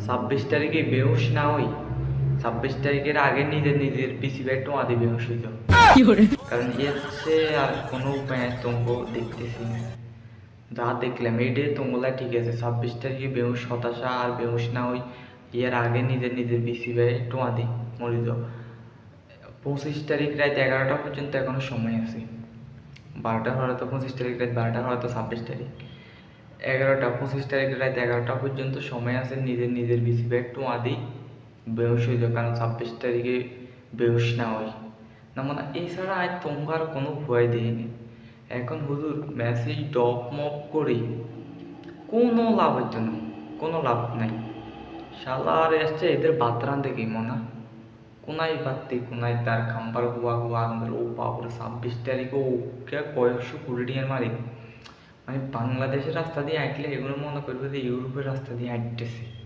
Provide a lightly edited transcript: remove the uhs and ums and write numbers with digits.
26 তারিখে বেহুশ না হই, 26 তারিখের আগে নিজের নিজের পিসি ব্যাগ টোঁয়াতে বেহুশ হয়ে যাও। কারণ এর চেয়ে আর কোনো উপায় নাই, তোমাকে দেখতেছি না। যা দেখলাম এইটাই তোমরা ঠিক আছে, 26 তারিখে বেহুশ হতাশা আর বেহুশ না হই, এর আগে নিজের নিজের পিসি ব্যাগ টোঁয়াতে মরে যাও। 25 তারিখ রাত 11টা পর্যন্ত এখনো সময় আছে। 12টা হওয়ার তো 25 তারিখ রাত 12টা হওয়ার তো 26 তারিখ, 25 তারিখ রাত 11টা পর্যন্ত সময় আছে নিজের নিজের পিসি ব্যাগ টোঁয়াদি বেহুশ হয়ে যাও। কারণ 26 তারিখে বেহুশ না হই না, মানে এছাড়া আজ তোমার কোনো ভয় দিইনি। এখন হুজুর মেসেজ ডপ মপ করি কোনো লাভ হইতো না, কোনো লাভ নাই। শালা আর এসছে এদের বাতরান দেখি মনে কোনায় পাত্তি কোনায় তার খাম্বার হুয়া হুয়া আমাদের ও বাবুরে 26 তারিখে ওকে কয়েকশো কোটি টিয়ার মালিক। মানে বাংলাদেশের রাস্তা দিয়ে হাঁটলে এগুলো মনে করবে যে ইউরোপের রাস্তা দিয়ে হাঁটতেছে।